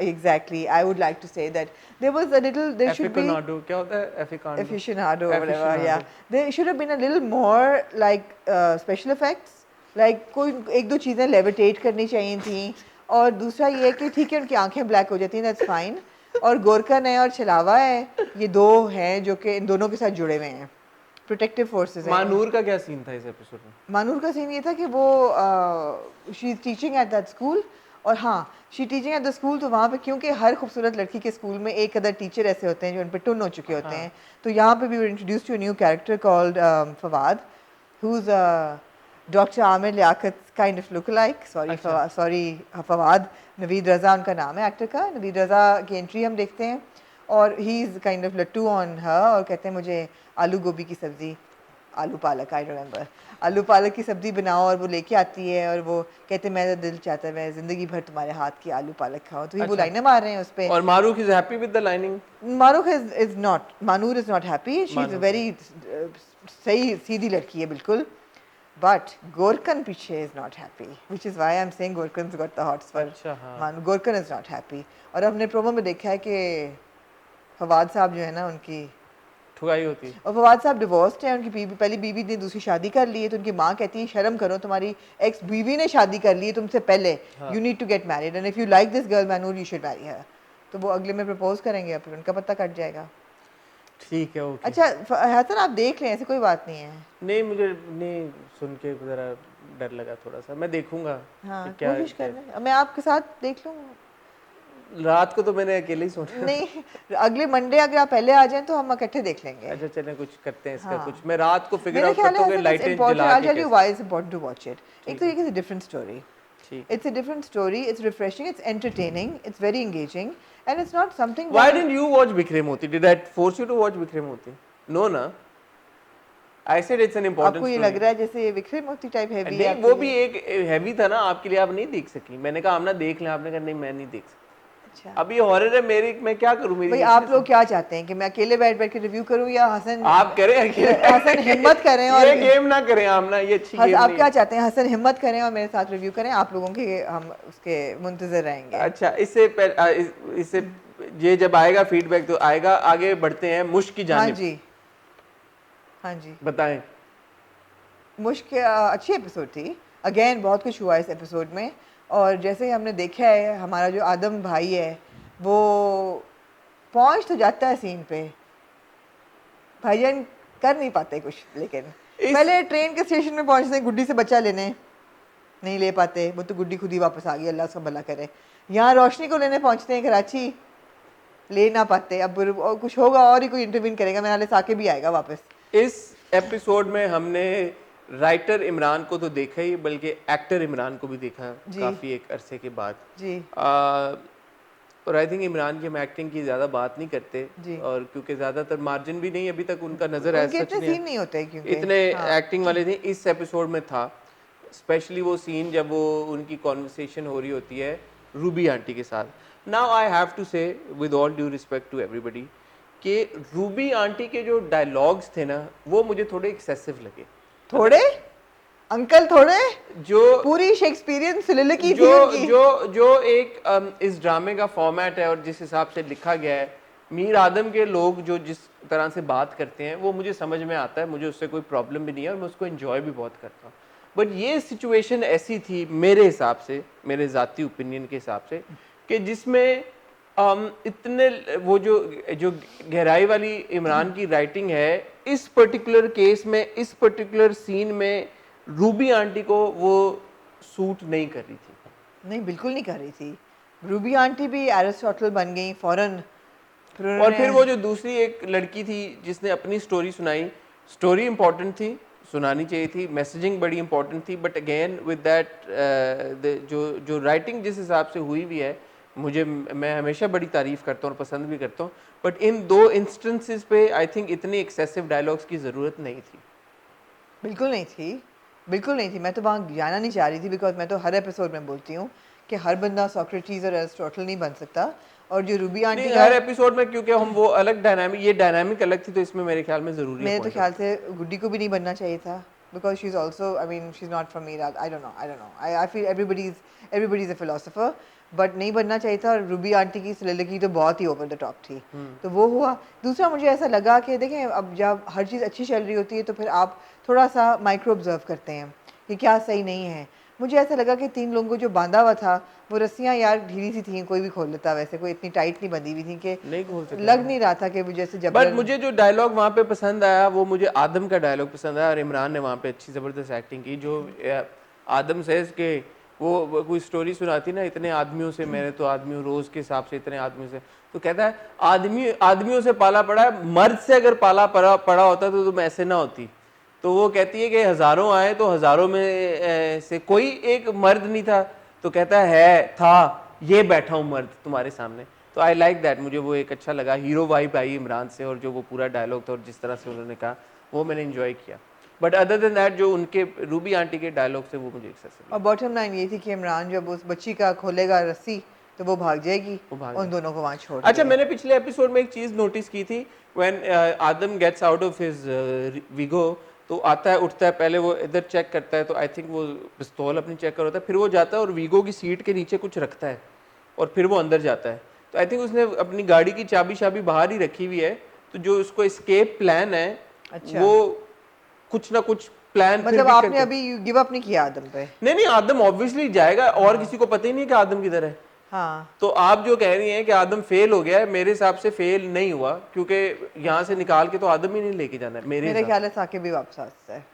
exactly, I would like to say that there was a little, there should be क्या होता है aficionado or whatever, yeah, there should have been a little more like special effects, like कोई एक दो चीज़ें levitate करनी चाहिए थी, और दूसरा ये कि ठीक है उनकी आंखें ब्लैक हो जाती हैं, दैट्स फाइन, और गोरकन है और छलावा है, ये दो हैं जो कि इन दोनों के साथ जुड़े हुए हैं, प्रोटेक्टिव फोर्सेस हैं। मानूर का क्या सीन था इस एपिसोड में? मानूर का सीन ये था कि वो she is teaching at that school, और हाँ she teaching at the school, तो वहाँ पे क्योंकि हर खूबसूरत लड़की के स्कूल में एक अदर टीचर ऐसे होते हैं जो उन पर टुन हो चुके होते हैं, तो यहाँ पे we were introduce to a new character called Fawad, who is doctor Aamir Liaquat kind of look like, sorry Fawad, Naveed Raza उनका नाम है एक्टर का, नवीद रज़ा की एंट्री हम देखते हैं और ही इज़ काइंड ऑफ लट्टू ऑन हर, और कहते हैं मुझे आलू गोभी की सब्ज़ी, आलू पालक, आई रिमेंबर, आलू पालक की सब्ज़ी बनाओ, और वो लेके आती है और वो कहते हैं मेरा दिल चाहता है मैं ज़िंदगी भर तुम्हारे हाथ की आलू पालक खाऊं, तो ये वो लाइनें मार रहे हैं उस पर। और Maarukh is happy with the lining? Maarukh is not, Manoor is not happy, she is very सही सीधी लड़की है बिल्कुल, बट गोरकन पीछे is not happy, which is why I am saying Gorkan got the hots for Manoor, Gorkan is not happy. और हमने प्रोमो में देखा है कि फवाद साहब जो है ना उनकी ठुकाई होती है, और फवाद साहब डिवोर्स्ड हैं, उनकी पहली बीवी ने दूसरी शादी कर ली है, तो उनकी माँ कहती है शर्म करो, तुम्हारी एक्स बीवी ने शादी कर ली है तुमसे पहले, you need to get married and if you like this girl Manoor you should marry her. तो वो अगले में प्रपोज करेंगे, फिर उनका पत्ता कट जाएगा। ठीक है ओके। अच्छा हसन आप देख लें, ऐसे कोई बात नहीं है। नहीं मुझे नहीं, सुन के ज़रा डर लगा थोड़ा सा, मैं देखूंगा। हाँ क्या कोशिश कर लें, मैं आपके साथ देख लूँ। रात को तो मैंने अकेले ही सोना। नहीं अगले मंडे अगर आप पहले आ जाएं तो हम इकट्ठे देख लेंगे। अच्छा चलें कुछ करते हैं इसका, हाँ। कुछ मैं रात को फिगर मेरे आउट ख्याल करता हूँ कि है लाइटें इट्स जला I'll के tell you कैसे। why it's important to watch it. एक तो ये कि it's a different story. ठीक। It's a different story. It's refreshing. It's entertaining. It's very engaging, and it's not something. Why didn't you watch Bikre Moti? Did I force you to watch Bikre Moti? No ना। I said it's an important आपको ये story. लग रहा है जैसे विक्रम मोती type heavy है? नहीं वो भी एक हैवी था ना आपके लिए, आप नहीं देख सकी। मैंने कहा हम ना देख लें, आपने कहा नहीं मैं नहीं देख सकती। अच्छा अब ये हॉरर है मेरी, मैं क्या करूं? मेरी भाई आप लोग क्या चाहते हैं कि मैं अकेले बैठ बैठ के रिव्यू करूं या हसन आप करें अकेले? हसन हिम्मत करें और ये गेम ना करें हम ना, ये अच्छी गेम आप नहीं क्या है। चाहते हैं हसन हिम्मत करें और मेरे साथ रिव्यू करें, आप लोगों के हम उसके मुंतजर रहेंगे। अच्छा इससे ये जब आएगा फीडबैक तो आएगा। आगे बढ़ते हैं मुश्क की हाँ जानिब। जी हाँ जी, बताएं। मुश्क अच्छी एपिसोड थी, अगेन बहुत कुछ हुआ इस एपिसोड में, और जैसे ही हमने देखा है हमारा जो आदम भाई है वो पहुंच तो जाता है सीन पे, भाईजान कर नहीं पाते कुछ, लेकिन पहले ट्रेन के स्टेशन में पहुंचते हैं गुड्डी से बच्चा लेने, नहीं ले पाते, वो तो गुड्डी खुद ही वापस आ गई, अल्लाह उसका भला करे। यहाँ रोशनी को लेने पहुंचते हैं कराची, ले ना पाते, अब और कुछ होगा और ही कोई इंटरव्यून करेगा, मेरे हाल साके भी आएगा वापस। इस एपिसोड में हमने राइटर इमरान को तो देखा ही, बल्कि एक्टर इमरान को भी देखा काफ़ी एक अरसे के बाद जी। और आई थिंक इमरान की हम एक्टिंग की ज़्यादा बात नहीं करते, और क्योंकि ज़्यादातर मार्जिन भी नहीं अभी तक उनका नज़र है, सच नहीं होते क्योंकि इतने एक्टिंग वाले नहीं। इस एपिसोड में था स्पेशली वो सीन जब वो उनकी कॉन्वर्सेशन हो रही होती है रूबी आंटी के साथ, now I have to say with all due respect to everybody कि रूबी आंटी के जो डायलॉग्स थे ना वो मुझे थोड़े एक्सेसिव लगे। थोड़े अंकल थोड़े जो पूरी शेक्सपियरियन soliloquy थी जो उनकी। जो एक इस ड्रामे का फॉर्मेट है और जिस हिसाब से लिखा गया है, मीर आदम के लोग जो जिस तरह से बात करते हैं वो मुझे समझ में आता है, मुझे उससे कोई प्रॉब्लम भी नहीं है और मैं उसको एंजॉय भी बहुत करता हूँ। बट ये सिचुएशन ऐसी थी मेरे हिसाब से, मेरे ज़ाती ओपिनियन के हिसाब से, कि जिसमें इतने वो जो जो गहराई वाली इमरान की राइटिंग है इस पर्टिकुलर केस में, इस पर्टिकुलर सीन में रूबी आंटी को वो सूट नहीं कर रही थी। नहीं बिल्कुल नहीं कर रही थी। रूबी आंटी भी एरिस्टोटल बन गई फौरन। और फिर वो जो दूसरी एक लड़की थी जिसने अपनी स्टोरी सुनाई, स्टोरी इंपॉर्टेंट थी, सुनानी चाहिए थी, मैसेजिंग बड़ी इंपॉर्टेंट थी, बट अगेन विद दैट जो राइटिंग जिस हिसाब से हुई भी है, मैं हमेशा बड़ी तारीफ करता हूँ और पसंद भी करता हूँ, बट इन दो इंस्टेंसेस पे आई थिंक इतनी एक्सेसिव डायलॉग्स की ज़रूरत नहीं थी। बिल्कुल नहीं थी, बिल्कुल नहीं थी। मैं तो वहाँ जाना नहीं चाह रही थी, बिकॉज मैं तो हर एपिसोड में बोलती हूँ कि हर बंदा सोक्रेटिस और एरिस्टोटल नहीं बन सकता। और जो रूबी आंटी का हर एपिसोड में, क्योंकि हम वो अलग डायनामिक, ये डायनामिक अलग थी, तो इसमें मेरे ख्याल में ज़रूरी है। मेरे तो ख्याल से गुड्डी को भी नहीं बनना चाहिए था, because she is also, I mean she is not from Iraq. I don't know, I feel everybody is a philosopher, but नहीं बनना चाहिए था। और रूबी आंटी की soliloquy तो बहुत ही ओवर द टॉप थी, तो वो हुआ। दूसरा मुझे ऐसा लगा कि देखें, अब जब हर चीज़ अच्छी चल रही होती है तो फिर आप थोड़ा सा माइक्रो ऑब्जर्व करते हैं कि क्या सही नहीं है। मुझे ऐसा लगा कि 3 लोगों को जो बांधा हुआ था वो रस्सियाँ यार ढीली सी थी, कोई भी खोल लेता, वैसे कोई इतनी टाइट नहीं बंधी हुई थी कि नहीं खोल सकता, लग नहीं रहा था कि वो जैसे जब। बट मुझे जो डायलॉग वहाँ पे पसंद आया वो मुझे आदम का डायलॉग पसंद आया, और इमरान ने वहाँ पे अच्छी ज़बरदस्त एक्टिंग की। जो आदम सेज के वो कोई स्टोरी सुनाती ना, इतने आदमियों से, मैंने तो आदमियों रोज़ के हिसाब से इतने आदमियों से, तो कहता है आदमियों से पाला पड़ा है, मर्द से अगर पाला पड़ा होता तो तुम ऐसे ना होती। तो वो कहती है कि हज़ारों आए तो हज़ारों में से कोई एक मर्द नहीं था, तो कहता है था, ये बैठा हूँ मर्द तुम्हारे सामने। तो आई लाइक दैट, मुझे वो एक अच्छा लगा, हीरो वाइब आई इमरान से, और जो वो पूरा डायलॉग था और जिस तरह से उन्होंने कहा वो मैंने एंजॉय किया। बट अदर देन दैट जो उनके रूबी आंटी के डायलॉग थे वो मुझे एक्सेसिव। और बॉटम लाइन ये थी कि इमरान जब उस बच्ची का खोलेगा रस्सी तो वो भाग जाएगी, उन दोनों को वहाँ छोड़। अच्छा, मैंने पिछले एपिसोड में एक चीज़ नोटिस की थी, when Adam gets out of his Vigo, तो आता है, उठता है, पहले वो इधर चेक करता है, तो आई थिंक वो पिस्तौल अपनी चेक कर रहा था, फिर वो जाता है और वीगो की सीट के नीचे कुछ रखता है और फिर वो अंदर जाता है। तो आई थिंक उसने अपनी गाड़ी की चाबी बाहर ही रखी हुई है, तो जो उसको एस्केप प्लान है, अच्छा, वो कुछ ना कुछ प्लान, मतलब आपने अभी गिव अप नहीं किया आदम पे? नहीं, आदम ऑब्वियसली जाएगा, और किसी को पता ही नहीं कि आदम किधर है। हाँ, तो आप जो कह रही हैं कि आदम फेल हो गया है, मेरे हिसाब से फेल नहीं हुआ, क्योंकि यहाँ से निकाल के तो आदम ही नहीं लेके जाना है मेरे ख्याल है साकिब भी वापस आ सकता है।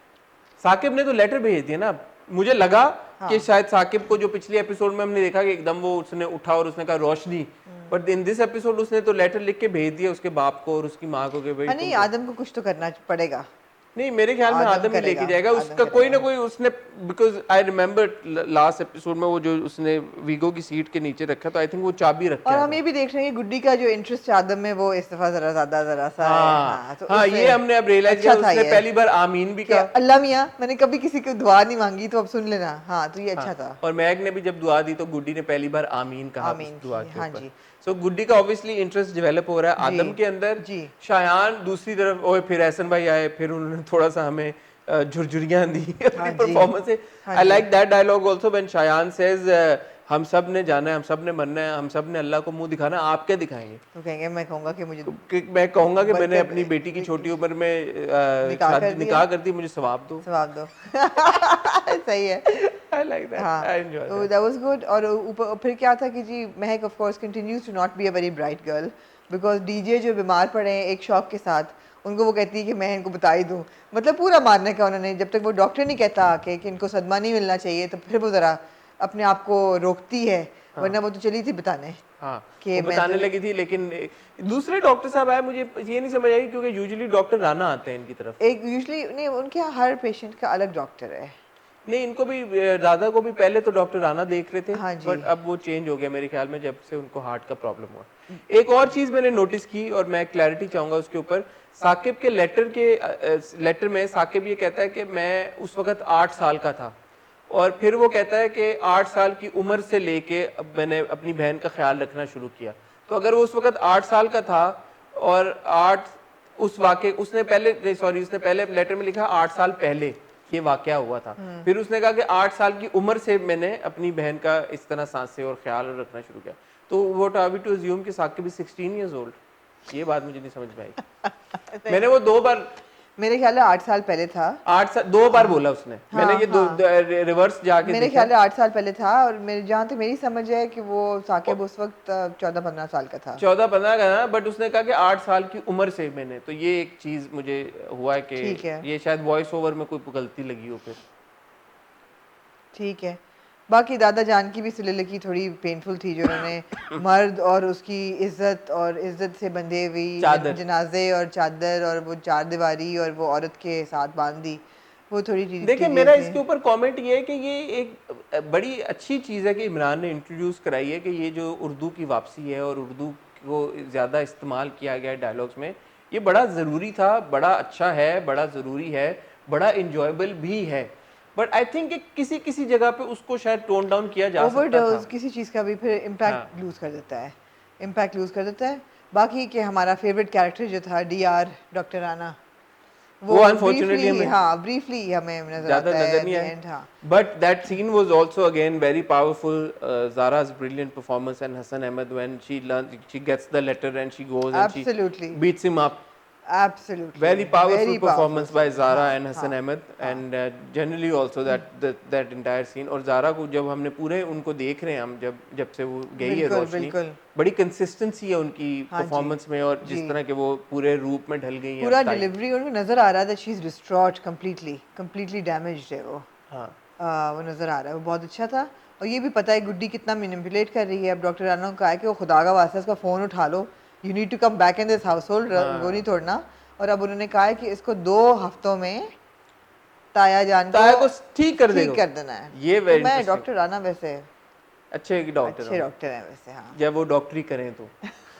साकिब ने तो लेटर भेज दिया ना, मुझे लगा कि शायद साकिब को, जो पिछले एपिसोड में हमने देखा कि एकदम वो उसने उठा और उसने कहा रोशनी, बट इन दिस एपिसोड उसने तो लेटर लिख के भेज दिया उसके बाप को और उसकी माँ को कि भाई नहीं, आदम को कुछ तो करना पड़ेगा। नहीं, मेरे ख्याल में आदम ही लेके जाएगा उसका कोई ना कोई उसने, because I remember last episode में वो जो उसने वीगो की सीट के नीचे रखा, तो आई थिंक वो चाबी रखा और है। हम ये भी देख रहे हैं कि गुड्डी का जो इंटरेस्ट आदम में वो इस दफा जरा सा है। तो ये हमने अब रियलाइज किया, उसने पहली बार आमीन भी कहा, अल्लाह मियां मैंने कभी किसी को दुआ नहीं मांगी, तो अब सुन लेना। हाँ, तो ये अच्छा था। और मैग ने भी जब दुआ दी तो गुड्डी ने पहली बार आमीन कहा उस दुआ के ऊपर। सो गुड्डी का ऑब्वियसली इंटरेस्ट डेवलप हो रहा है आदम के अंदर। शायान दूसरी तरफ, और फिर एहसन भाई आए, फिर उन्होंने थोड़ा सा हमें झुरझुरियां दी अपनी परफॉर्मेंस से। I like that dialogue also when Shayan says हम सब ने जाना है, हम सब ने मरना है, हम सब ने अल्लाह को मुंह दिखाना है, आप क्या दिखाएंगे? तो कहेंगे, मैं कहूंगा कि मैंने अपनी बेटी की छोटी उम्र में निकाह कर दी, मुझे सवाब दो। सही है। I like that. हाँ, I enjoy so that. that was good। और ऊपर फिर क्या था कि जी महक of course continues to not be a very bright girl because DJ जो बीमार पड़े हैं एक शौक के साथ, उनको वो कहती है कि मैं इनको बता ही दूँ, मतलब पूरा मारने का उन्होंने, जब तक वो डॉक्टर नहीं कहता आके कि इनको सदमा नहीं मिलना चाहिए, तो फिर वो ज़रा अपने आप को रोकती है। वरना वो तो चली थी बताने। हाँ, वो बताने लगी थी, लेकिन दूसरे डॉक्टर साहब आए, मुझे ये नहीं समझ आई, क्योंकि यूजुअली डॉक्टर राना आते हैं इनकी तरफ। एक यूजुअली नहीं, उनके यहाँ हर पेशेंट का अलग डॉक्टर है। नहीं, इनको भी, राधा को भी पहले तो डॉक्टर राना देख रहे थे, हाँ बट अब वो चेंज हो गया मेरे ख्याल में जब से उनको हार्ट का प्रॉब्लम हुआ। एक और चीज मैंने नोटिस की और मैं क्लैरिटी चाहूंगा उसके ऊपर। साकिब के लेटर में साकिब ये कहता है कि मैं उस वक्त 8 साल का था और फिर वो कहता है कि 8 साल की उम्र से लेके अब मैंने अपनी बहन का ख्याल रखना शुरू किया। तो अगर वो उस वक्त 8 साल का था और 8 उस वाक़े उसने पहले लेटर में लिखा 8 साल पहले ये वाक़या हुआ था। फिर उसने कहा कि 8 साल की उम्र से मैंने अपनी बहन का इस तरह सांसें और ख्याल रखना शुरू किया। तो what are we to assume कि साकिब इज 16 इयर्स ओल्ड? ये बात मुझे नहीं समझ में आई। मैंने वो 2 बार, मेरे ख्याल है 8 साल पहले था। 8 साल 2 बार बोला उसने। हाँ, मैंने ये रिवर्स जाके मेरे देखा। ख्याल है 8 साल पहले था और मेरे जहाँ तक मेरी समझ है कि वो साकिब उस वक्त 14-15 साल का था। 14-15 का ना, बट उसने कहा कि 8 साल की उम्र से मैंने, तो ये एक चीज मुझे हुआ है कि ठीक है। ये शायद वॉइस ओवर में कोई गलती लगी हो फिर। ठीक है। बाकी दादा जान की भी सिलसिले थोड़ी पेनफुल थी, जो उन्होंने मर्द और उसकी इज्जत और इज्जत से बंधे हुई जनाजे और चादर और वो चार दीवारी और वो औरत के साथ बांध दी, वो थोड़ी देखिए मेरा इसके ऊपर कमेंट ये है कि ये एक बड़ी अच्छी चीज़ है कि इमरान ने इंट्रोड्यूस कराई है कि ये जो उर्दू की वापसी है और उर्दू को ज़्यादा इस्तेमाल किया गया है डायलॉग्स में, ये बड़ा ज़रूरी था, बड़ा अच्छा है, बड़ा ज़रूरी है, बड़ा इंजॉयबल भी है। बट आई थिंक किसी किसी जगह पे उसको शायद टोन डाउन किया जा सकता था। ओवरडोज किसी चीज़ का भी फिर इम्पैक्ट लूज कर देता है, इम्पैक्ट लूज कर देता है। बाकी कि हमारा फेवरेट कैरेक्टर जो था डीआर डॉक्टर राना, वो अनफॉर्चुनेटली हमें ब्रीफली हमें नजर ज़्यादा आता है नजर नहीं आया। But that scene was also again very powerful. Zara's brilliant performance and Hassan Ahmed when she gets the letter and she goes and she beats him up. Absolutely. Very powerful performance by Zara and Hassan हाँ, Ahmed and generally also that entire scene. और Zara को जब हमने पूरे उनको देख रहे हैं हम जब से वो गई है रोशनी, बड़ी कंसिस्टेंसी है उनकी परफॉर्मेंस में और जिस तरह के वो पूरे रूप में ढल गई है, पूरा डिलीवरी उनको नजर आ रहा है that she is destroyed completely damaged है वो। हाँ वो नजर आ रहा है, वो बहुत अच्छा था। और ये भी पता है गुड्डी कितना मैनिपुलेट कर रही है। अब डॉक्टर राना को कहा है कि वो खुदा का वास्ता इसका फ़ोन उठा लो, you need to come back in this household, वो नहीं तोड़ना। और अब उन्होंने कहा है कि इसको 2 हफ्तों में ताया जान को ठीक कर देना है। ये तो मैं डॉक्टर राना वैसे अच्छे डॉक्टर हैं वैसे। हाँ जब वो डॉक्टरी करें तो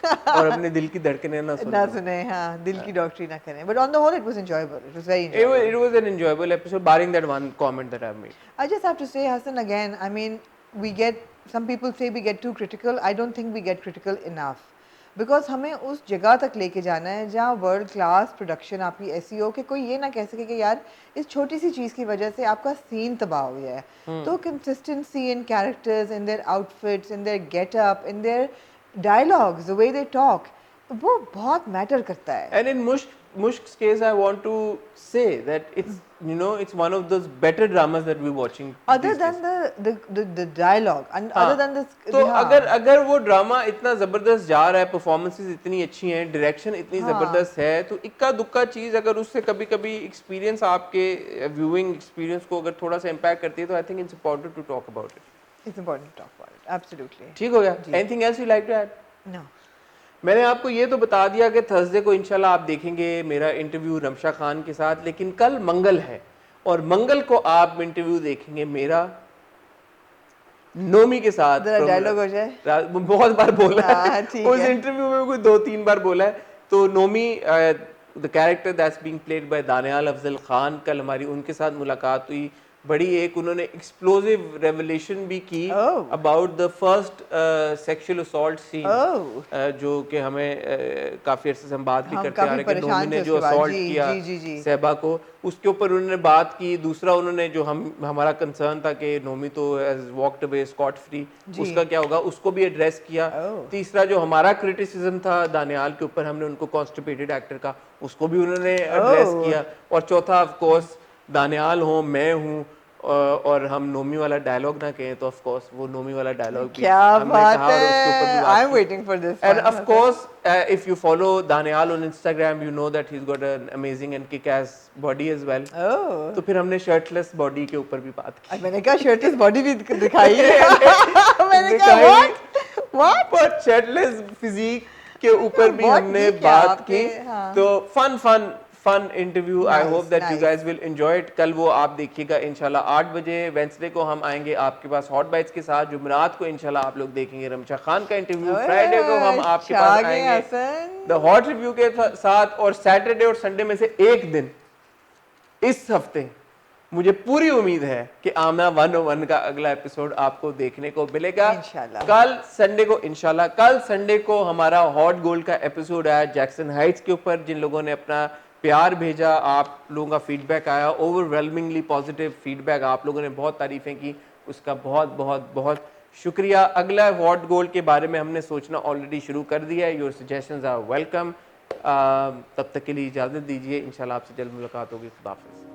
और अपने दिल की धड़कनें ना सुने। हाँ दिल की डॉक्टरी ना करें। But on the whole it was enjoyable, it was very enjoyable. It was an enjoyable episode barring that one comment that I've made. I just have to say, Hassan, again, I mean, some people say we get too critical. I don't think we get critical enough. Because हमें उस जगह तक लेके जाना है जहाँ world class production आपकी ऐसी हो कि कोई ये ना कह सके कि यार इस छोटी सी चीज़ की वजह से आपका सीन तबाह हो गया है। तो consistency in characters, in their outfits, in their getup, in their dialogues, the way they talk, वो बहुत मैटर करता है। And in Mushk's case, I want to say that it's one of those better dramas that we're watching. Other than the dialogue and other than this. तो अगर वो drama इतना जबरदस्त जा रहा है, परफॉर्मेंसेस इतनी अच्छी हैं, डायरेक्शन इतनी जबरदस्त है, तो इक्का दुक्का चीज अगर उससे कभी कभी एक्सपीरियंस आपके व्यूइंग एक्सपीरियंस को अगर थोड़ा सा इम्पैक्ट करती है, तो I think it's important to talk about it. It's important to talk about it. Absolutely. ठीक हो गया? Anything else you like to add? No. मैंने आपको ये तो बता दिया कि थर्सडे को इंशाल्लाह आप देखेंगे मेरा इंटरव्यू रमशा खान के साथ, लेकिन कल मंगल है और मंगल को आप इंटरव्यू देखेंगे मेरा नोमी के साथ। डायलॉग हो जाए, बहुत बार बोला है उस इंटरव्यू में, कोई 2-3 बार बोला है। तो Nomi the character that's being played by Daniyal Afzal Khan, कल हमारी उनके साथ मुलाकात हुई। बड़ी एक उन्होंने एक्सप्लोसिव रेवलेशन भी की about the first sexual assault scene, जो कि हमें काफी अरसे से हम बात भी करते आ रहे हैं कि नोमी ने जो असॉल्ट किया सहबा को, उसके ऊपर उन्होंने बात की। दूसरा उन्होंने जो हमारा कंसर्न था कि नोमी तो has walked away scot free, उसका क्या होगा, उसको भी एड्रेस किया। तीसरा जो हमारा क्रिटिसिज्म था दानियाल के ऊपर, हमने उनको कॉन्स्टिपेटेड एक्टर का, उसको भी उन्होंने एड्रेस किया। और चौथा ऑफ कोर्स दानियाल हो, मैं हूँ और हम नोमी वाला डायलॉग ना कहें तो ऑफ कोर्स वो नोमी वाला डायलॉग भी क्या बात है, I am waiting for this. And of course if you follow Daniyal on Instagram you know that he has got an amazing and kick ass body as well. तो फिर हमने शर्टलेस बॉडी के ऊपर भी बात की। मैंने कहा शर्टलेस बॉडी भी दिखाई है मैंने कहा व्हाट बट शर्टलेस फिजिक के ऊपर भी हमने बात की। तो fun interview, I hope that you guys will enjoy it. कल वो आप देखिएगा इंशाल्लाह 8 बजे। वेडनेसडे को हम आएंगे आपके पास हॉट बाइट्स के साथ। जुमेरात को इंशाल्लाह आप लोग देखेंगे रमशा खान का इंटरव्यू। फ्राइडे को हम आपके पास आएंगे द हॉट रिव्यू के साथ। और सैटरडे और संडे में से एक दिन इस हफ्ते मुझे पूरी उम्मीद है कि आमना 101 का अगला एपिसोड आपको देखने को मिलेगा इंशाल्लाह। कल संडे को हमारा हॉट गोल्ड का एपिसोड आया जैक्सन हाइट्स के ऊपर। जिन लोगों ने अपना प्यार भेजा, आप लोगों का फीडबैक आया, ओवरवेलमिंगली पॉजिटिव फीडबैक, आप लोगों ने बहुत तारीफें की, उसका बहुत बहुत बहुत शुक्रिया। अगला हॉट गोल्ड के बारे में हमने सोचना ऑलरेडी शुरू कर दिया है। Your suggestions are welcome. तब तक के लिए इजाज़त दीजिए, इंशाल्लाह आपसे जल्द मुलाकात होगी। खुदा हाफिज़।